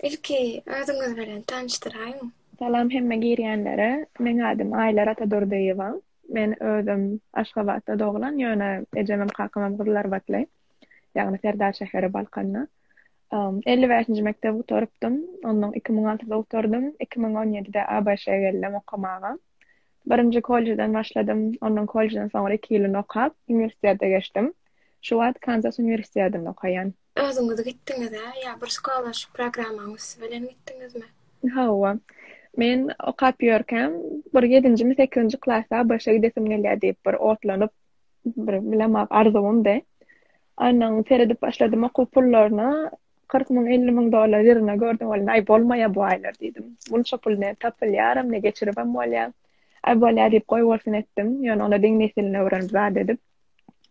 İlki özüňiz bilen tanıştyraýyn. Salam hemme girýänlere. Men adym Aylar Atadurdaýewa. Men özüm Aşgabatda doglan, ýöne ejemem kakamam Gürler Batlay. Ýagny Serdar şäheri Balkanna. 55-nji mektebe oturupdym. Ondan 2006-da oturdum. 2017-de ABŞ-ge geldim okamaga. Birinji kollejden başladym. Ondan kollejden soňra 2 ýyl okap, üniversitede geçdim. Şu wagt Kansas üniversitesinde okaýan. Özüňiz gitdiňiz-ä ýa bir scholarship programmaňyz bilen gitdiňizmi? Hawa. Men okap ýörkem, bir 7-nji, 8-nji klasda başa gidesim gelýär diýip bir otlanyp bir bilemap arzumda. Andan teredip başladym okuw pullaryna 40 000 50 000 dolar ýerine gördüm, wala ay bolmaýa bu aýlar diýdim. Bunça pul ne tapylýaram, ne geçiribem bolýar. Ay bolýar diýip goýbolsun etdim. Ýöne ona diň dilini öwrenip zat edip.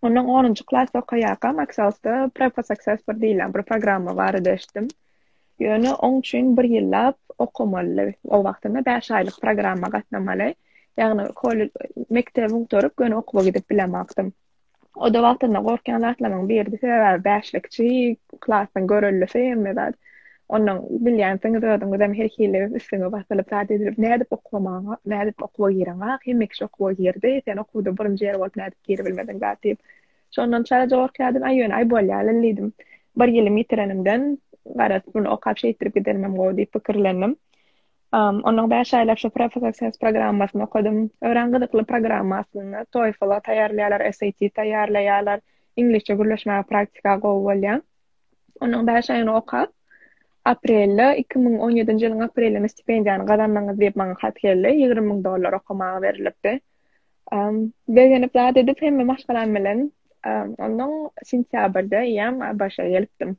Ondan 10-njy klasda okaýakam, Aksawsda Prep for Success diýilen bir programma bar edeşdim. Ýöne oň üçin bir ýyllap okamaly. O wagtynda 5 aýlyk programma gatnamaly. Ýagny kolej mektebim oturup göne okuwa gidip bilemakdym. O da wagtynda gorkan zatlaryň birdi sebäbi 5likçi klassdan görellüsem medat. Ondan bilýänsiňiz ödüňizem her hili üstüňe basylyp zat edip nädip okamaňa, nädip okuwa gireňa, hemmek okuwa girdi, sen okuwda birinji ýer bolup nädip giri bilmedin zat diýip. Şondan çara jogorkadym, aýýön ay bolýar diýdim. Bir ýyly bitirenimden garat bunu okap şeýtirip giderim go diýip pikirlendim. Ondan 5 aýlap şu Prep for Success programmasyny okudum. Öwrengilikli programmasyny TOEFL taýýarlaýarlar, SAT taýýarlaýarlar, inglizçe gürleşmäge praktika gowy bolýan. Ondan 5 aýyny okap aprelde 2017-nji ýylyň aprelinde stipendiýany gazanmaňyz diýip maňa hat geldi. 20 000 dolar okamaga berilipdi. Begenip zat edip hemme maşgalan bilen ondan sentýabrda ýa başa gelipdim.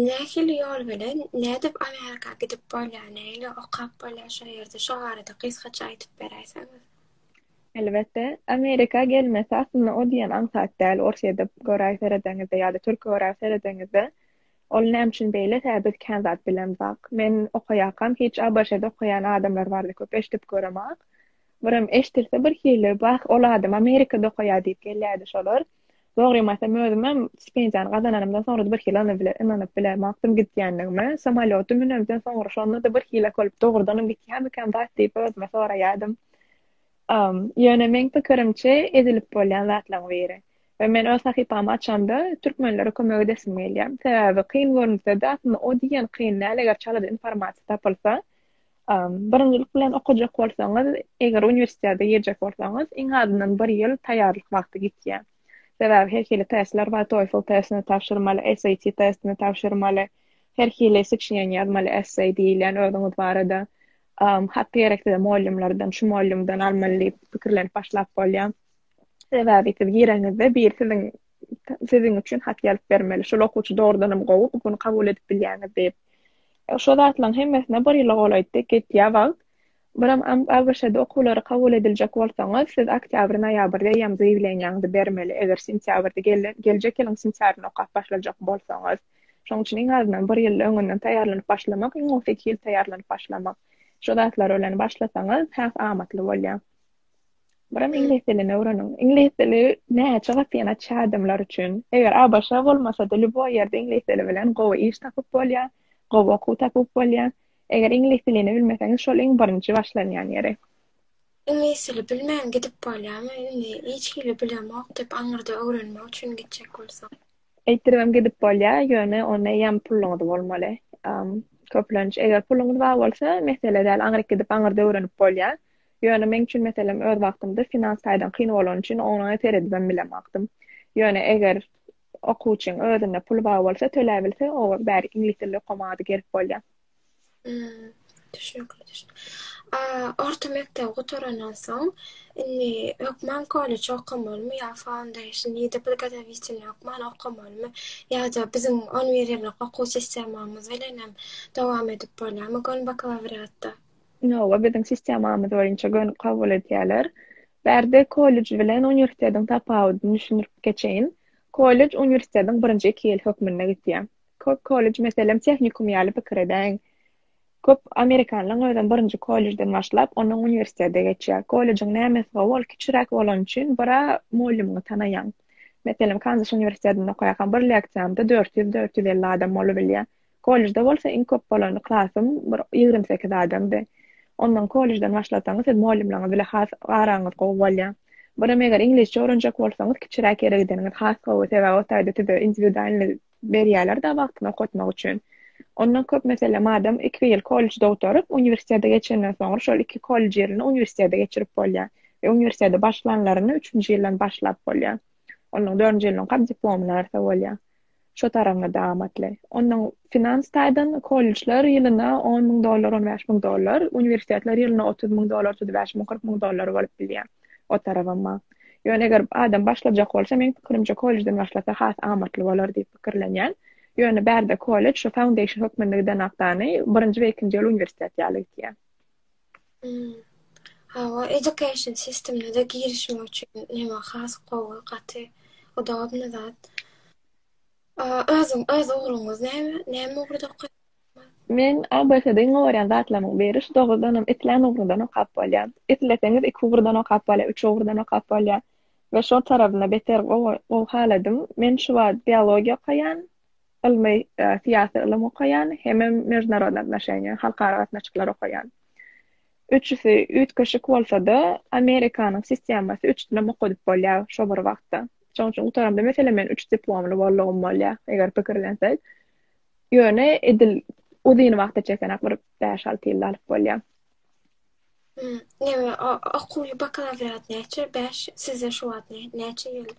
Nähili ýol bilen nädip Amerika gidip bolýar, näile okap bolýar şo ýerde şo barada gysgaça aýtyp berýärsiňiz? Elbette. Amerika gelmese aslında o diýen aňsat däl, Orşeýde göräýär seredeňizde ýa-da Türkiýe göräýär seredeňizde ol näme beýle täbit känzat bilen bak. Men okaýakam hiç ABŞ'de okaýan adamlar bardy köp eşdip göremek. Birim eşdirse bir hili bak ol adam Amerikada okaýar diýip gelýärdi şolar. Dogry masam özüm stipendiýany gazananymdan soňra bir hili inanyp bilemakdym gitýändigime. Samolýoty minenden soňra şonda da bir hili köp dogrudan gitýänmiken zat diýip özüme soraýardym. Ýöne men pikirimçe edilip bolýan zatlaryň biri. Ve men öz sahypamy açanda türkmenlere kömek edesim gelýär. Sebäbi kyn görünse-de aslında o diýen kyn näle eger çalada informasiýa tapylsa, birinjilik bilen okujak bolsaňyz, eger üniversitede ýerjek bolsaňyz, iň azyndan bir ýyl taýýarlyk wagty gitýär. Sebäbi her hili testler bar, TOEFL testini tapşyrmaly, SAT testini tapşyrmaly, her hili seçen ýazmaly essay diýilen öňüz barada. Hatda gerekli muallimlerden, şu muallimden almaly diýip pikirlenip başlap bolýan. Sebäbi gireňizde bir sizin üçin hat ýalyp bermeli. Şol okuwçy dogrudanam gowy, bunu kabul edip bilýäňiz diýip. Şo zatlaryň hemmesine bir ýyl golaýdy, getýär wagt. Biram ABŞ'de okuwlary kabul ediljek bolsaňyz, siz oktýabr, noýabrda ýam zaýewlenýäňizi bermeli. Eger sentýabrda geljek ýylyň sentýabrynda okap başlajak bolsaňyz. Şoň üçin iň azyndan bir ýyl öňünden taýýarlanyp başlamak, iň olsa 2 ýyl taýýarlanyp başlamak. Şo zatlar bilen başlasaňyz, häs amatly bolýar. Biram ingliz dilini öwrenin. Ingliz dili näçe gatyna çadamlar üçin. Eger ABŞ bolmasa-da bu ýerde ingliz dili bilen gowy iş tapyp bolýar, gowy okuw tapyp bolýar. Eger ingliz dilini bilmeseňiz, şol iň birinji başlanýan ýeri. İngliz dili bilmän gidip bolýarmy? Hiç hili bilemek diýip aňyrda öwrenmek üçin gitjek bolsaň. Eýtirmem gidip bolýar, ýöne ona ýam puluňyz bolmaly. Köplenç eger puluňyz bar bolsa, mesele däl aňryk gidip aňyrda öwrenip bolýar. Ýöne men üçin meselem öz wagtymda finans taýdan kyn bolan üçin onu teredibem bilemakdym. Ýöne eger okuwçyň özüne pul bar bolsa, töläbilse, o bäri ingliz dilini okamady gerek bolýar. Düşünükli. Orta mektep oturandan soň, ökmen kolej okamalymy ýa foundation ýa-da pedagogik okman okamalymy ýa-da bizim uniwersitet okuw sistemamyz bilen hem dowam edip bolýarmy gon bakalavriatda? No, bizim sistemamyz boýunça gönü kabul edýärler. Berde kolej bilen üniversitetiň tapawudyny düşünüp geçeýin. Kolej üniversitetiň birinji 2 ýyl hökmünde gitýär. Kolej meselem tehnikum ýaly pikir edeň. Köp Amerikanlaryň özüň birinji kolejden başlap, onuň üniversitede geçýär. Kolejiň nämesi bol, kiçirak bolan üçin bara muallimini tanaýan. Meselem Kansas üniversitetinde okaýan bir leksiýamda 400-450 adam bolup bilýär. Kollejde bolsa iň köp bolan klasym bir 28 adamdy. Ondan kollejden başlasaňyz muallimleriňiz bile has garaňyz gowy bolýar. Biram eger inglizçe öwrenjek bolsaňyz kiçiräk ýere gideniňiz has gowy tebe otayda tebe individualny berýärler da wagtyny okutmak üçin. Ondan köp meselem adam 2 ýyl kollejde oturup uniwersitete geçenden soňra şol 2 kollej ýerini uniwersitete geçirip bolýar. Uniwersitete başlanlaryny 3-nji ýyldan başlap bolýar. Ondan 4-nji ýylyň kap diplomlary bolýar. Şo tarapna dowam etler. Ondan finans taýdan kollejler ýylyna $10,000, $15,000, uniwersitetler ýylyna $30,000, $35,000, $40,000 bolup bilýär. O tarapma. Ýöne eger adam başlajak bolsa, men pikirimçe kollejden başlasa has amatly bolar diýip pikirlenýär. Ýöne bärde kollej şu foundation hökmündigden aqtany 1-nji we 2-nji ýyl uniwersitet ýaly. Ha, education systemine de girişmek üçin näme has gowy gaty o dawamly zat. Öz ogluňyz näme ugruda okaýar? Men ABC'de öwren zatlamyň beri şu 9-dan itlen ugrudan okap bolýar. Itleseňiz 2 ugrudan okap bolýar, 3 ugrudan okap bolýar. Ve şo tarapyna beter o haladym. Men şu wagt biologiýa okaýan, ilmi siyasi ilim okaýan, hem международный отношения, halkara gatnaşyklar okaýan. Üçüsi ütkeşik bolsa-da Amerikanyň sistemasy 3 dilim okudyp bolýar şo bir wagtda. Şoň üçin utaramda mesela men 3 diplomly bolugym bolýar, eger pikirlensek. Ýöne edil uzyn wagtda çekenek bir 5-6 ýyl alyp bolýar. Näme okuwy bakalavriat näçe? 5 size şu wagt näçe ýyl?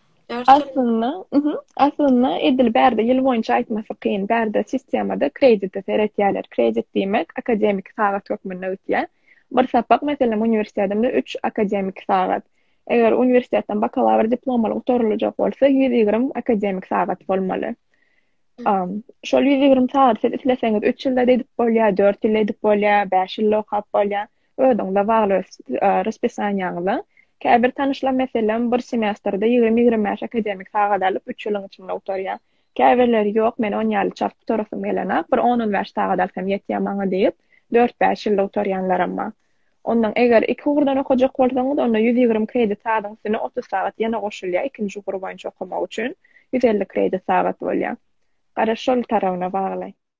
Aslında edil bärde ýyl boýunça aýtmasy kyn. Bärde sistemada kredit veretýärler. Kredit diýmek akademik sagat hökmünde ötýär. Bir sapak meselem uniwersitetinde 3 akademik sagat. Eger uniwersitetden bakalavr diplomaly oturulajak bolsa 120 akademik sagat bolmaly. Şol 120 sagat itleseňiz 3 ýylda edip bolýar, 4 ýylda edip bolýar, 5 ýylda okap bolýar. Ödüňde bagly raspисаниýaňyzy. Käbir tanışlar meselem bir semestrde 20-25 akademik sagat alyp 3 ýylyň içinde oturýar. Käbirleri ýok, men 10 ýyl çap turasym gelenak, bir 10 sagat alsam ýetýär maňa diýip 4-5 ýyl oturýanlarym bar. Ondan eger 2 ugrudan okajak bolsaňyz, onda 120 kredit sagatyn üstüne 30 sagat ýene goşulýar ikinji ugru boýunça okumak üçin 150 kredit sagat bolýar. Gara şol tarawyna bagly.